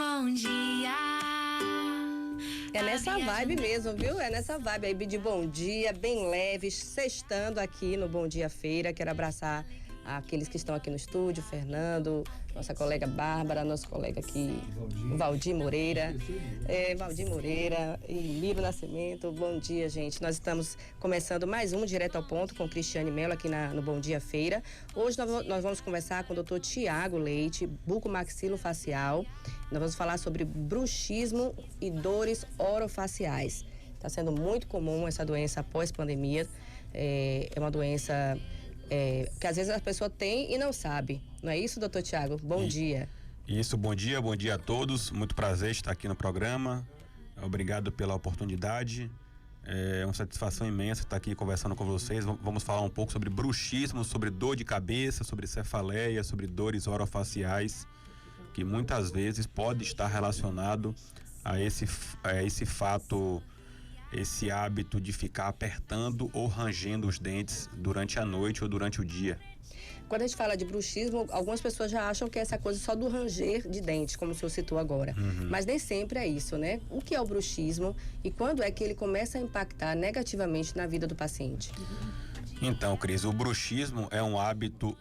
bom dia. É nessa vibe mesmo, viu? É nessa vibe aí de bom dia, bem leve, sextando aqui no Bom Dia Feira. Quero abraçar aqueles que estão aqui no estúdio, Fernando, nossa colega Bárbara, nosso colega aqui, Valdir Moreira, Valdir Moreira e Miro Nascimento. Bom dia, gente. Nós estamos começando mais um Direto ao Ponto com Cristiane Mello aqui no Bom Dia Feira. Hoje nós vamos conversar com o Dr. Tiago Leite, bucomaxilofacial. Nós vamos falar sobre bruxismo e dores orofaciais. Está sendo muito comum essa doença após pandemia. É uma doença que às vezes a pessoa tem e não sabe. Não é isso, doutor Tiago? Bom dia. Isso, bom dia a todos. Muito prazer estar aqui no programa. Obrigado pela oportunidade. É uma satisfação imensa estar aqui conversando com vocês. Vamos falar um pouco sobre bruxismo, sobre dor de cabeça, sobre cefaleia, sobre dores orofaciais, que muitas vezes pode estar relacionado a esse fato, esse hábito de ficar apertando ou rangendo os dentes durante a noite ou durante o dia. Quando a gente fala de bruxismo, algumas pessoas já acham que é essa coisa só do ranger de dentes, como o senhor citou agora. Mas nem sempre é isso, né? O que é o bruxismo e quando é que ele começa a impactar negativamente na vida do paciente? Então, Cris, o bruxismo é um hábito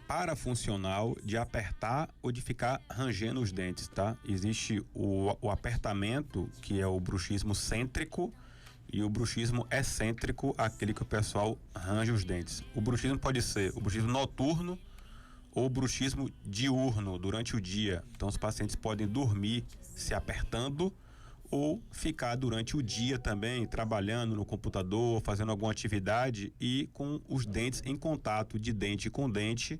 parafuncional de apertar ou de ficar rangendo os dentes, tá? Existe o apertamento, que é o bruxismo cêntrico, e o bruxismo excêntrico, aquele que o pessoal range os dentes. O bruxismo pode ser o bruxismo noturno ou o bruxismo diurno, durante o dia. Então os pacientes podem dormir se apertando ou ficar durante o dia também trabalhando no computador, fazendo alguma atividade e com os dentes em contato de dente com dente,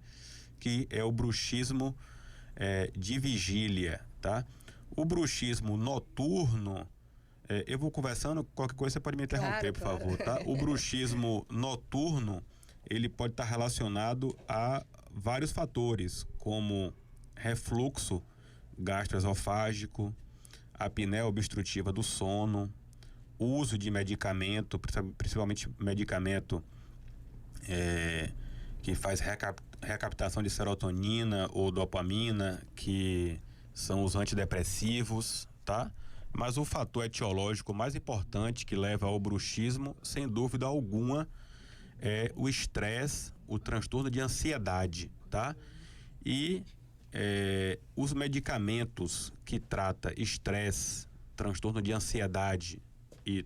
que é o bruxismo de vigília, tá? O bruxismo noturno, eu vou conversando, qualquer coisa você pode me interromper, por favor, tá? O bruxismo noturno, ele pode estar relacionado a vários fatores, como refluxo gastroesofágico, apneia obstrutiva do sono, uso de medicamento, principalmente medicamento que faz recaptação de serotonina ou dopamina, que são os antidepressivos, tá? Mas o fator etiológico mais importante que leva ao bruxismo, sem dúvida alguma, é o estresse, o transtorno de ansiedade, tá? E os medicamentos que trata estresse, transtorno de ansiedade e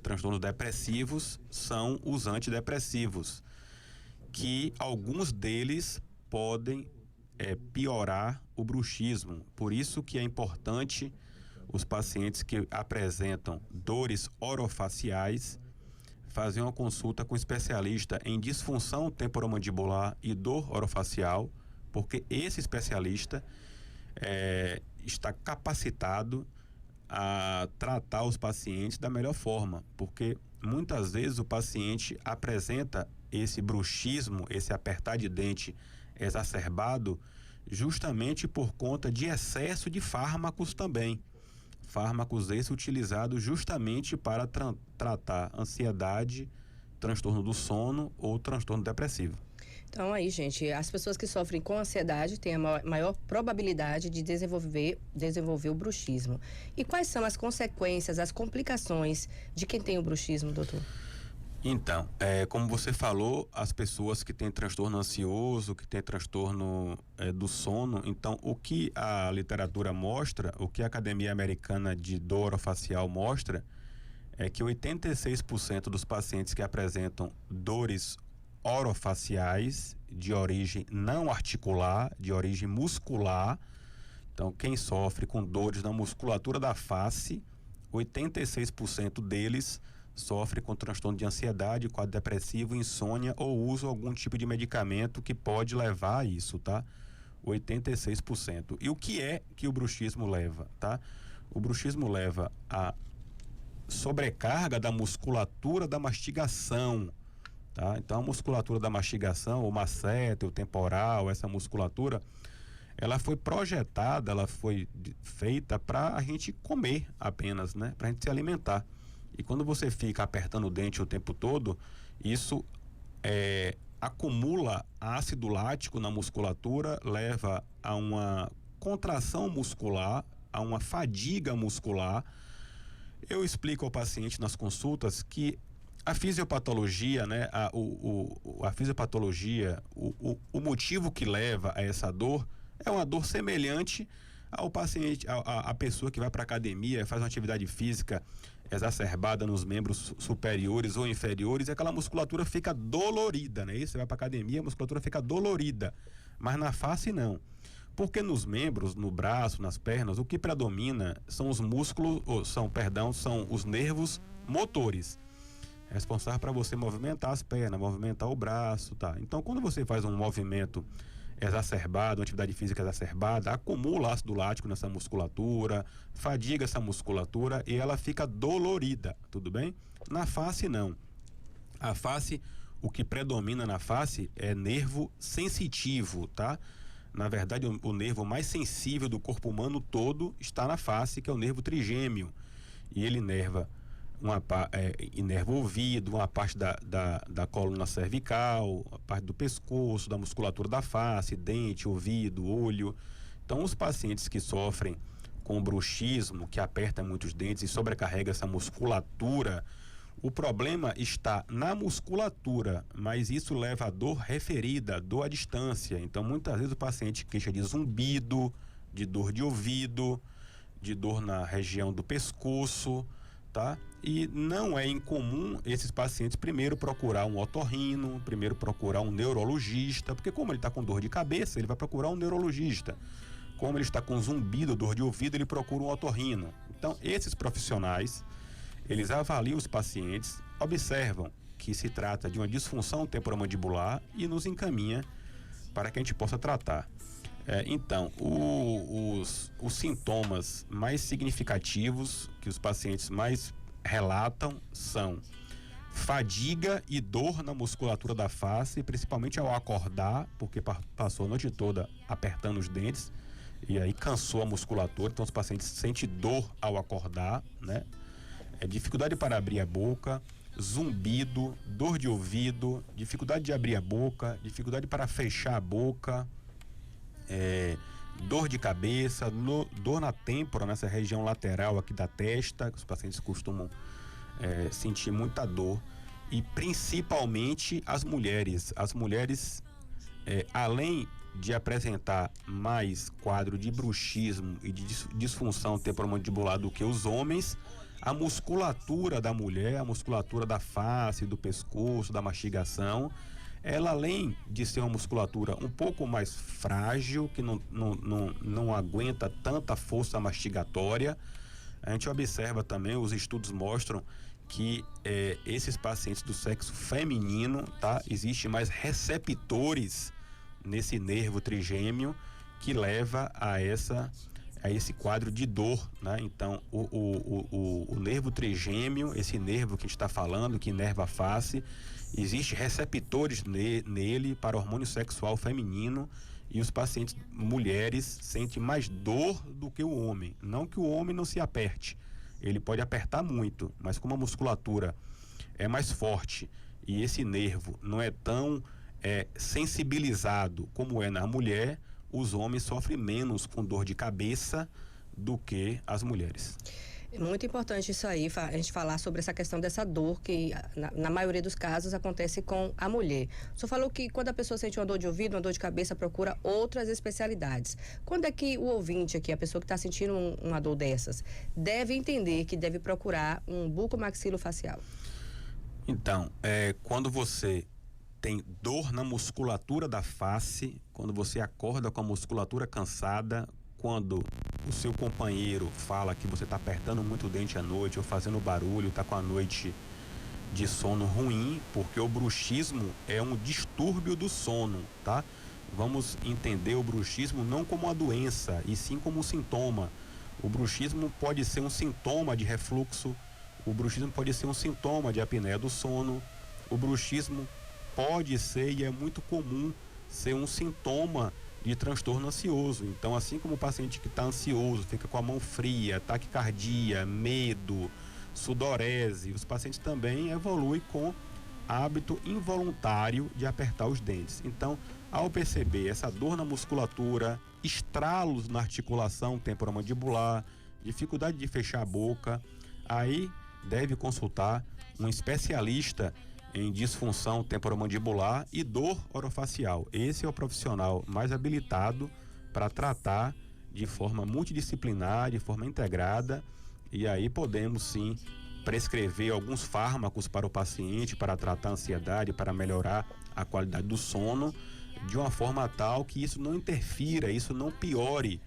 transtornos depressivos são os antidepressivos, que alguns deles podem piorar o bruxismo. Por isso que é importante os pacientes que apresentam dores orofaciais fazer uma consulta com especialista em disfunção temporomandibular e dor orofacial, porque esse especialista está capacitado a tratar os pacientes da melhor forma, porque muitas vezes o paciente apresenta esse bruxismo, esse apertar de dente exacerbado, justamente por conta de excesso de fármacos também. Fármacos esses utilizados justamente para tratar ansiedade, transtorno do sono ou transtorno depressivo. Então aí, gente, as pessoas que sofrem com ansiedade têm a maior probabilidade de desenvolver o bruxismo. E quais são as consequências, as complicações de quem tem o bruxismo, doutor? Então, como você falou, as pessoas que têm transtorno ansioso, que têm transtorno do sono, então o que a literatura mostra, o que a Academia Americana de Dor Orofacial mostra, é que 86% dos pacientes que apresentam dores orofaciais de origem não articular, de origem muscular, então quem sofre com dores na musculatura da face, 86% deles sofre com transtorno de ansiedade, quadro depressivo, insônia ou usa algum tipo de medicamento que pode levar a isso, tá? 86%. E o que é que o bruxismo leva, tá? O bruxismo leva a sobrecarga da musculatura da mastigação, tá? Então a musculatura da mastigação, o masseter, o temporal, essa musculatura, ela foi projetada, ela foi feita para a gente comer apenas, né? Para a gente se alimentar. E quando você fica apertando o dente o tempo todo, isso acumula ácido lático na musculatura, leva a uma contração muscular, há uma fadiga muscular. Eu explico ao paciente nas consultas que a fisiopatologia, né, a fisiopatologia, o motivo que leva a essa dor é uma dor semelhante ao paciente, a pessoa que vai para academia, faz uma atividade física exacerbada nos membros superiores ou inferiores, e aquela musculatura fica dolorida, né? Você vai para academia, a musculatura fica dolorida, mas na face não. Porque nos membros, no braço, nas pernas, o que predomina são os músculos, são os nervos motores, responsável para você movimentar as pernas, movimentar o braço, tá? Então, quando você faz um movimento exacerbado, uma atividade física exacerbada, acumula ácido lático nessa musculatura, fadiga essa musculatura e ela fica dolorida, tudo bem? Na face, não. A face, o que predomina na face é nervo sensitivo, tá? Na verdade, o nervo mais sensível do corpo humano todo está na face, que é o nervo trigêmeo. E ele inerva o ouvido, uma parte da coluna cervical, a parte do pescoço, da musculatura da face, dente, ouvido, olho. Então, os pacientes que sofrem com bruxismo, que aperta muitos dentes e sobrecarrega essa musculatura, o problema está na musculatura, mas isso leva a dor referida, dor à distância. Então, muitas vezes o paciente queixa de zumbido, de dor de ouvido, de dor na região do pescoço, tá? E não é incomum esses pacientes primeiro procurar um otorrino, primeiro procurar um neurologista, porque como ele está com dor de cabeça, ele vai procurar um neurologista. Como ele está com zumbido, dor de ouvido, ele procura um otorrino. Então, esses profissionais, eles avaliam os pacientes, observam que se trata de uma disfunção temporomandibular e nos encaminha para que a gente possa tratar. Então, os sintomas mais significativos que os pacientes mais relatam são fadiga e dor na musculatura da face, principalmente ao acordar, porque passou a noite toda apertando os dentes e aí cansou a musculatura, então os pacientes sentem dor ao acordar, né? Dificuldade para abrir a boca, zumbido, dor de ouvido, dificuldade de abrir a boca, dificuldade para fechar a boca, dor de cabeça, dor na têmpora, nessa região lateral aqui da testa, que os pacientes costumam sentir muita dor, e principalmente as mulheres. As mulheres, além de apresentar mais quadro de bruxismo e de disfunção temporomandibular do que os homens, a musculatura da mulher, a musculatura da face, do pescoço, da mastigação, ela, além de ser uma musculatura um pouco mais frágil, que não aguenta tanta força mastigatória, a gente observa também, os estudos mostram que esses pacientes do sexo feminino, tá? Existem mais receptores nesse nervo trigêmeo que leva a esse quadro de dor, né? Então, o nervo trigêmeo, esse nervo que a gente está falando, que inerva a face, existem receptores nele para hormônio sexual feminino, e os pacientes mulheres sentem mais dor do que o homem. Não que o homem não se aperte, ele pode apertar muito, mas como a musculatura é mais forte e esse nervo não é tão sensibilizado como é na mulher, os homens sofrem menos com dor de cabeça do que as mulheres. É muito importante isso aí, a gente falar sobre essa questão dessa dor que na maioria dos casos acontece com a mulher. O senhor falou que quando a pessoa sente uma dor de ouvido, uma dor de cabeça, procura outras especialidades. Quando é que o ouvinte aqui, a pessoa que está sentindo uma dor dessas, deve entender que deve procurar um bucomaxilofacial? Então, quando você tem dor na musculatura da face, quando você acorda com a musculatura cansada, quando o seu companheiro fala que você está apertando muito o dente à noite ou fazendo barulho, está com a noite de sono ruim, porque o bruxismo é um distúrbio do sono, tá? Vamos entender o bruxismo não como uma doença, e sim como um sintoma. O bruxismo pode ser um sintoma de refluxo, o bruxismo pode ser um sintoma de apneia do sono, o bruxismo pode ser, e é muito comum, ser um sintoma de transtorno ansioso. Então, assim como o paciente que está ansioso, fica com a mão fria, taquicardia, medo, sudorese, os pacientes também evoluem com hábito involuntário de apertar os dentes. Então, Ao perceber essa dor na musculatura, estralos na articulação temporomandibular, dificuldade de fechar a boca, aí deve consultar um especialista em disfunção temporomandibular e dor orofacial. Esse é o profissional mais habilitado para tratar de forma multidisciplinar, de forma integrada, e aí podemos sim prescrever alguns fármacos para o paciente para tratar a ansiedade, para melhorar a qualidade do sono, de uma forma tal que isso não interfira, isso não piore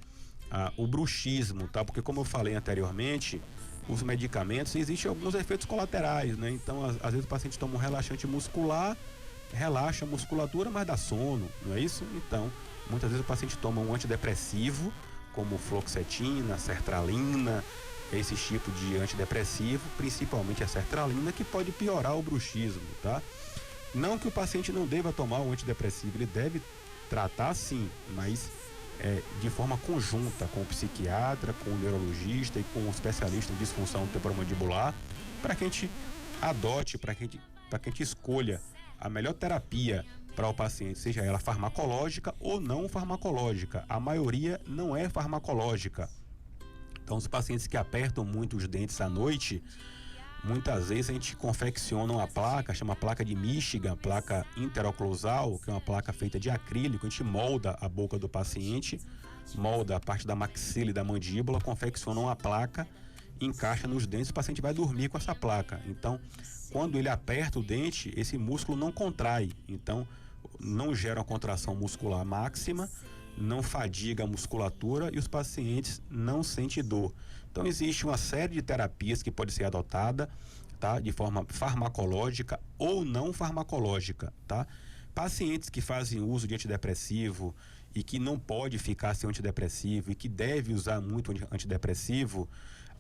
o bruxismo, tá? Porque como eu falei anteriormente, os medicamentos, existem alguns efeitos colaterais, né? Então, às vezes o paciente toma um relaxante muscular, relaxa a musculatura, mas dá sono, não é isso? Então, muitas vezes o paciente toma um antidepressivo, como fluoxetina, sertralina, esse tipo de antidepressivo, principalmente a sertralina, que pode piorar o bruxismo, tá? Não que o paciente não deva tomar o antidepressivo, ele deve tratar sim, mas de forma conjunta com o psiquiatra, com o neurologista e com o especialista em disfunção temporomandibular, para que a gente adote, para que a gente escolha a melhor terapia para o paciente, seja ela farmacológica ou não farmacológica. A maioria não é farmacológica. Então, os pacientes que apertam muito os dentes à noite, muitas vezes a gente confecciona uma placa, chama placa de Michigan, placa interoclusal, que é uma placa feita de acrílico. A gente molda a boca do paciente, molda a parte da maxila e da mandíbula, confecciona uma placa, encaixa nos dentes, o paciente vai dormir com essa placa. Então, quando ele aperta o dente, esse músculo não contrai, então não gera uma contração muscular máxima, não fadiga a musculatura e os pacientes não sentem dor. Então existe uma série de terapias que pode ser adotada, tá? De forma farmacológica ou não farmacológica, tá? Pacientes que fazem uso de antidepressivo e que não pode ficar sem antidepressivo e que deve usar muito antidepressivo,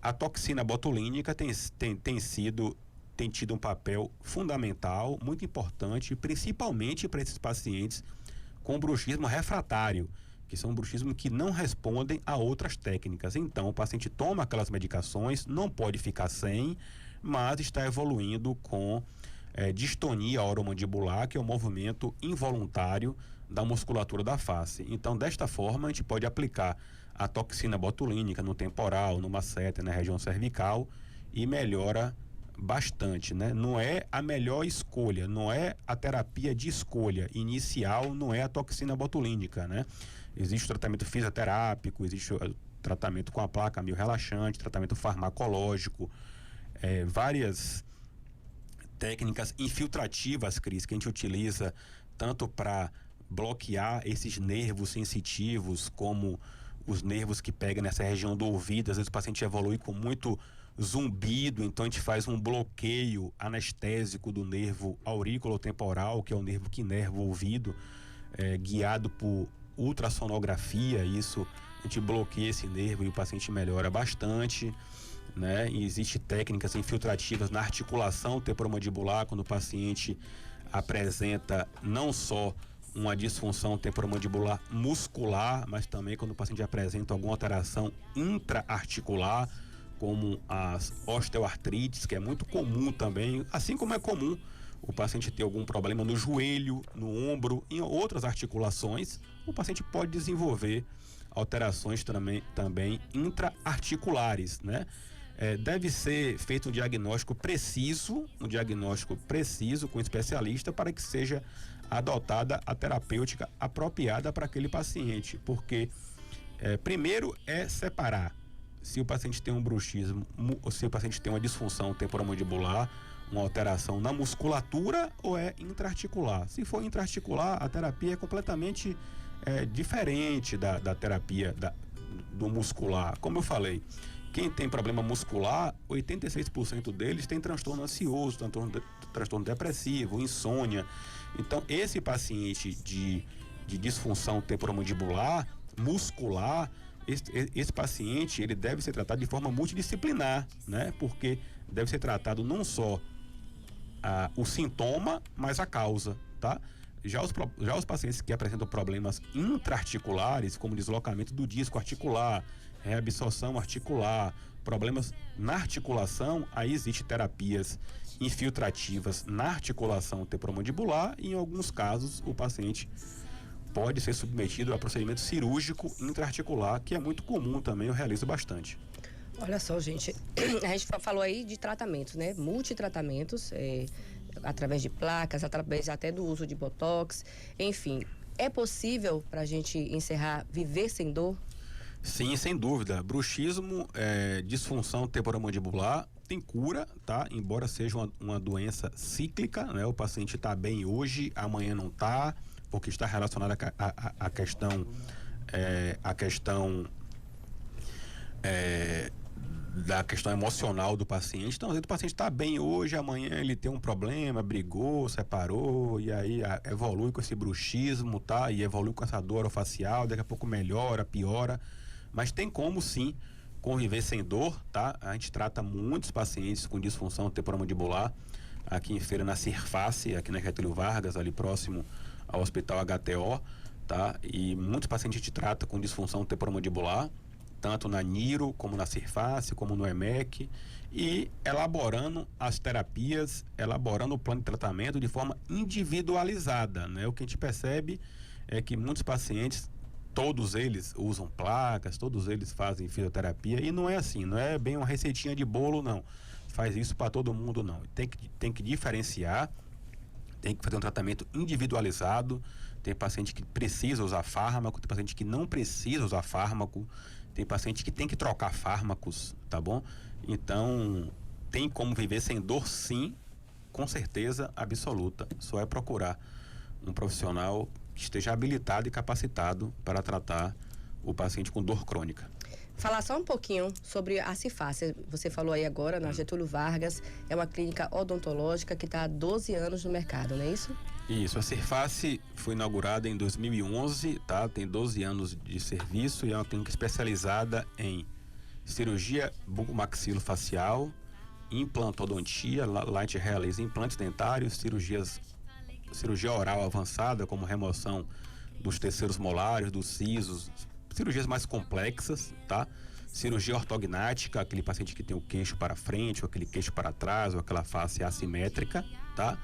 a toxina botulínica tem tido um papel fundamental, muito importante, principalmente para esses pacientes com bruxismo refratário, que são bruxismo que não respondem a outras técnicas. Então, o paciente toma aquelas medicações, não pode ficar sem, mas está evoluindo com distonia oromandibular, que é o movimento involuntário da musculatura da face. Então, desta forma, a gente pode aplicar a toxina botulínica no temporal, no masseter, na região cervical, e melhora bastante, né? Não é a melhor escolha, não é a terapia de escolha inicial, não é a toxina botulínica, né? Existe o tratamento fisioterápico, existe o tratamento com a placa meio relaxante, tratamento farmacológico, várias técnicas infiltrativas, Cris, que a gente utiliza tanto para bloquear esses nervos sensitivos, como os nervos que pegam nessa região do ouvido. Às vezes o paciente evolui com muito zumbido, então a gente faz um bloqueio anestésico do nervo aurículo-temporal, que é o nervo que inerva o ouvido, guiado por ultrassonografia. Isso, a gente bloqueia esse nervo e o paciente melhora bastante, né? E existe técnicas infiltrativas na articulação temporomandibular, quando o paciente apresenta não só uma disfunção temporomandibular muscular, mas também quando o paciente apresenta alguma alteração intraarticular, como as osteoartrites, que é muito comum também, assim como é comum o paciente ter algum problema no joelho, no ombro, em outras articulações, o paciente pode desenvolver alterações também intraarticulares, né? Deve ser feito um diagnóstico preciso com o especialista para que seja adotada a terapêutica apropriada para aquele paciente, porque primeiro é separar se o paciente tem um bruxismo, ou se o paciente tem uma disfunção temporomandibular, uma alteração na musculatura, ou é intraarticular. Se for intraarticular, a terapia é completamente diferente da terapia do muscular. Como eu falei, quem tem problema muscular, 86% deles tem transtorno ansioso, transtorno depressivo, insônia. Então, esse paciente de disfunção temporomandibular, muscular, esse paciente, ele deve ser tratado de forma multidisciplinar, né? Porque deve ser tratado não só o sintoma, mas a causa, tá? Já os pacientes que apresentam problemas intraarticulares, como deslocamento do disco articular, reabsorção articular, problemas na articulação, aí existem terapias infiltrativas na articulação temporomandibular e, em alguns casos, o paciente pode ser submetido a procedimento cirúrgico intraarticular, que é muito comum também, eu realizo bastante. Olha só, gente, a gente falou aí de tratamentos, né? Multitratamentos, através de placas, através até do uso de botox, enfim. É possível para a gente encerrar viver sem dor? Sim, sem dúvida. Bruxismo, disfunção temporomandibular, tem cura, tá? Embora seja uma doença cíclica, né? O paciente está bem hoje, amanhã não está, porque está relacionada à questão da questão emocional do paciente. Então, às vezes o paciente está bem hoje, amanhã ele tem um problema, brigou, separou, e aí evolui com esse bruxismo, tá? E evolui com essa dor orofacial, daqui a pouco melhora, piora. Mas tem como, sim, conviver sem dor, tá? A gente trata muitos pacientes com disfunção temporomandibular, aqui em Feira, na Cirface, aqui na Getúlio Vargas, ali próximo ao Hospital HTO, tá? E muitos pacientes a gente trata com disfunção temporomandibular, tanto na Niro, como na Cirface, como no EMEC, e elaborando as terapias, elaborando o plano de tratamento de forma individualizada, né? O que a gente percebe é que muitos pacientes, todos eles usam placas, todos eles fazem fisioterapia, e não é assim, não é bem uma receitinha de bolo, não. Faz isso para todo mundo, não. Tem que diferenciar, tem que fazer um tratamento individualizado. Tem paciente que precisa usar fármaco, tem paciente que não precisa usar fármaco, tem paciente que tem que trocar fármacos, tá bom? Então, tem como viver sem dor, sim, com certeza absoluta. Só é procurar um profissional que esteja habilitado e capacitado para tratar o paciente com dor crônica. Falar só um pouquinho sobre a Cirface. Você falou aí agora, na Getúlio Vargas, é uma clínica odontológica que está há 12 anos no mercado, não é isso? Isso, a Cirface foi inaugurada em 2011, tá? Tem 12 anos de serviço e é uma clínica especializada em cirurgia bucomaxilofacial, implantodontia, lá a gente realiza implantes dentários, cirurgia oral avançada, como remoção dos terceiros molares, dos sisos, cirurgias mais complexas, tá? Cirurgia ortognática, aquele paciente que tem o queixo para frente, ou aquele queixo para trás, ou aquela face assimétrica, tá?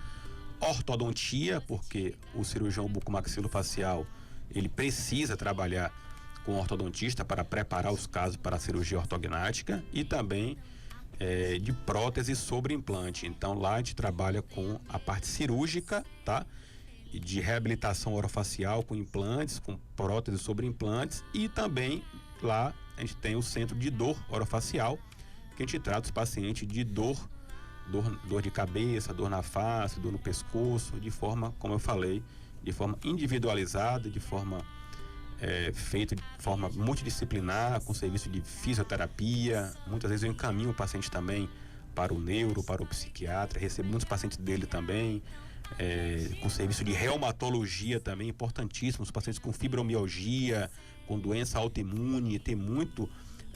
Ortodontia, porque o cirurgião bucomaxilofacial, ele precisa trabalhar com ortodontista para preparar os casos para a cirurgia ortognática, e também de prótese sobre implante. Então lá a gente trabalha com a parte cirúrgica, tá? De reabilitação orofacial com implantes, com prótese sobre implantes, e também lá a gente tem o centro de dor orofacial, que a gente trata os pacientes de dor de cabeça, dor na face, dor no pescoço, de forma, como eu falei, de forma individualizada, de forma feita de forma multidisciplinar, com serviço de fisioterapia. Muitas vezes eu encaminho o paciente também para o neuro, para o psiquiatra, recebo muitos pacientes dele também, com serviço de reumatologia também, importantíssimo, os pacientes com fibromialgia, com doença autoimune, tem muito.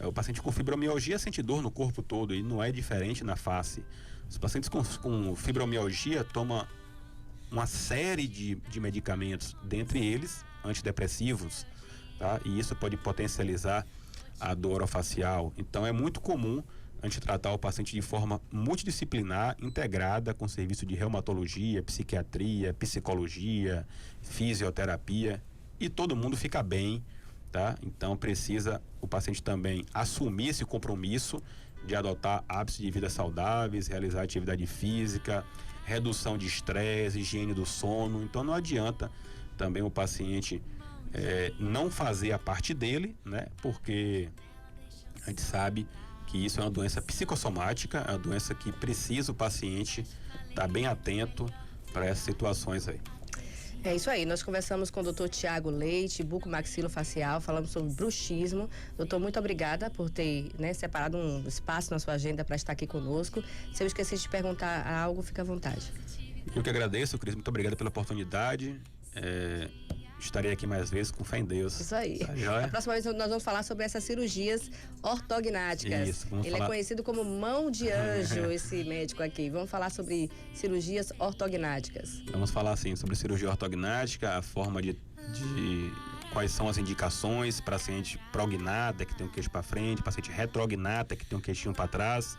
O paciente com fibromialgia sente dor no corpo todo, e não é diferente na face. Os pacientes com fibromialgia tomam uma série de medicamentos, dentre eles antidepressivos, tá? E isso pode potencializar a dor orofacial. Então é muito comum a gente tratar o paciente de forma multidisciplinar, integrada, com serviço de reumatologia, psiquiatria, psicologia, fisioterapia, e todo mundo fica bem, tá? Então precisa o paciente também assumir esse compromisso de adotar hábitos de vida saudáveis, realizar atividade física, redução de estresse, higiene do sono. Então não adianta também o paciente não fazer a parte dele, né? Porque a gente sabe que isso é uma doença psicossomática, é uma doença que precisa o paciente estar bem atento para essas situações aí. É isso aí, nós conversamos com o Dr. Tiago Leite, bucomaxilofacial, falamos sobre bruxismo. Doutor, muito obrigada por ter separado um espaço na sua agenda para estar aqui conosco. Se eu esqueci de te perguntar algo, fica à vontade. Eu que agradeço, Cris, muito obrigado pela oportunidade. Estarei aqui mais vezes, com fé em Deus. Isso aí. Tá joia? A próxima vez nós vamos falar sobre essas cirurgias ortognáticas. Isso, vamos Ele falar... é conhecido como mão de anjo, esse médico aqui. Vamos falar sobre cirurgias ortognáticas. Vamos falar, assim, sobre cirurgia ortognática, a forma de quais são as indicações para paciente prognata, que tem um queixo para frente, paciente retrognata, que tem um queixinho para trás.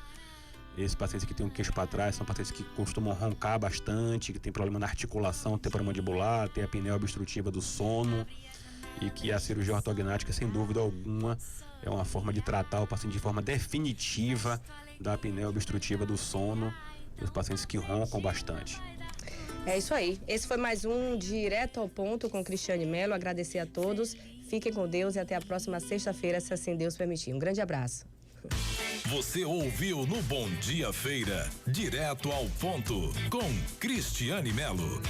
Esses pacientes que têm um queixo para trás são pacientes que costumam roncar bastante, que tem problema na articulação temporomandibular, tem a apneia obstrutiva do sono, e que a cirurgia ortognática, sem dúvida alguma, é uma forma de tratar o paciente de forma definitiva da apneia obstrutiva do sono, dos pacientes que roncam bastante. É isso aí. Esse foi mais um Direto ao Ponto com Cristiane Mello. Agradecer a todos. Fiquem com Deus e até a próxima sexta-feira, se assim Deus permitir. Um grande abraço. Você ouviu no Bom Dia Feira, Direto ao Ponto, com Cristiane Mello.